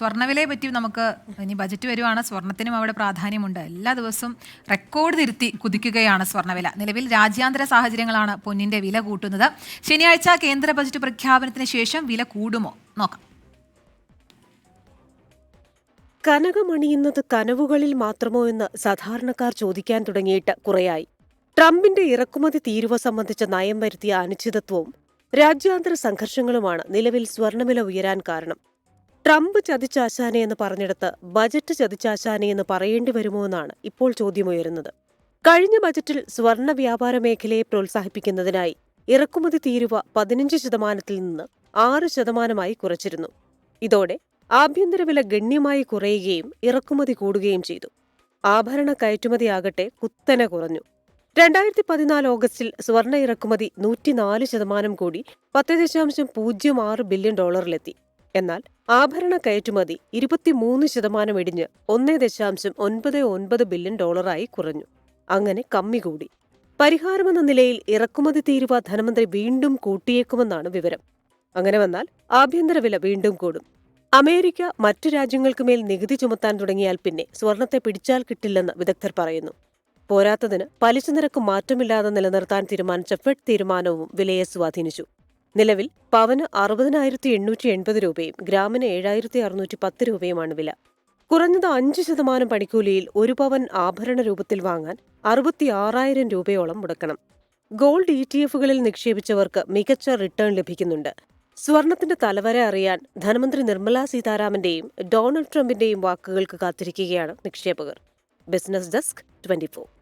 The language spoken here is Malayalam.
സ്വർണ്ണവിലയെ പറ്റി നമുക്ക് ഇനി ബജറ്റ് വരുവാണ്. സ്വർണ്ണത്തിനും അവിടെ പ്രാധാന്യമുണ്ട്. എല്ലാ ദിവസവും റെക്കോർഡ് തിരുത്തി കുതിക്കുകയാണ് സ്വർണ്ണവില. നിലവിൽ രാജ്യാന്തര സാഹചര്യങ്ങളാണ് പൊന്നിന്റെ വില കൂട്ടുന്നത്. ശനിയാഴ്ച കേന്ദ്ര ബജറ്റ് പ്രഖ്യാപനത്തിന് ശേഷം വില കൂടുമോ നോക്കാം. കനകമണിയുന്നത് കനവുകളിൽ മാത്രമോ എന്ന് സാധാരണക്കാർ ചോദിക്കാൻ തുടങ്ങിയിട്ട് കുറയായി. ട്രംപിന്റെ ഇറക്കുമതി തീരുവ സംബന്ധിച്ച നയം വരുത്തിയ അനിശ്ചിതത്വവും രാജ്യാന്തര സംഘർഷങ്ങളുമാണ് നിലവിൽ സ്വർണ്ണവില ഉയരാൻ കാരണം. ട്രംപ് ചതിച്ചാശാനെ എന്ന് പറഞ്ഞിടത്ത് ബജറ്റ് ചതിച്ചാശാനെ എന്ന് പറയേണ്ടി വരുമോ എന്നാണ് ഇപ്പോൾ ചോദ്യമുയരുന്നത്. കഴിഞ്ഞ ബജറ്റിൽ സ്വർണ്ണ വ്യാപാര മേഖലയെ പ്രോത്സാഹിപ്പിക്കുന്നതിനായി ഇറക്കുമതി തീരുവ 15% നിന്ന് 6% കുറച്ചിരുന്നു. ഇതോടെ ആഭ്യന്തര വില ഗണ്യമായി കുറയുകയും ഇറക്കുമതി കൂടുകയും ചെയ്തു. ആഭരണ കയറ്റുമതിയാകട്ടെ കുത്തനെ കുറഞ്ഞു. 2014 ഓഗസ്റ്റിൽ സ്വർണ്ണ ഇറക്കുമതി 104% കൂടി $10.06 ബില്യൺ എന്നാൽ ആഭരണ കയറ്റുമതി 23% ഇടിഞ്ഞ് $1.99 ബില്യൺ കുറഞ്ഞു. അങ്ങനെ കമ്മി കൂടി. പരിഹാരമെന്ന നിലയിൽ ഇറക്കുമതി തീരുവ ധനമന്ത്രി വീണ്ടും കൂട്ടിയേക്കുമെന്നാണ് വിവരം. അങ്ങനെ വന്നാൽ ആഭ്യന്തര വില വീണ്ടും കൂടും. അമേരിക്ക മറ്റു രാജ്യങ്ങൾക്ക് മേൽ നികുതി ചുമത്താൻ തുടങ്ങിയാൽ പിന്നെ സ്വർണത്തെ പിടിച്ചാൽ കിട്ടില്ലെന്ന് വിദഗ്ധർ പറയുന്നു. പോരാത്തതിന് പലിശ നിരക്ക് മാറ്റമില്ലാതെ നിലനിർത്താൻ തീരുമാനിച്ച ഫെഡ് തീരുമാനവും വിലയെ സ്വാധീനിച്ചു. നിലവിൽ പവന് 60,880 രൂപയും ഗ്രാമിന് 7,610 രൂപയുമാണ് വില. കുറഞ്ഞത് 5% പണിക്കൂലിയിൽ 1 പവൻ ആഭരണ രൂപത്തിൽ വാങ്ങാൻ 66,000 രൂപയോളം മുടക്കണം. ഗോൾഡ് ETF-കളിൽ നിക്ഷേപിച്ചവർക്ക് മികച്ച റിട്ടേൺ ലഭിക്കുന്നുണ്ട്. സ്വർണത്തിന്റെ തലവര അറിയാൻ ധനമന്ത്രി നിർമ്മല സീതാരാമന്റെയും ഡൊണാൾഡ് ട്രംപിന്റെയും വാക്കുകൾക്ക് കാത്തിരിക്കുകയാണ് നിക്ഷേപകർ. Business desk 24.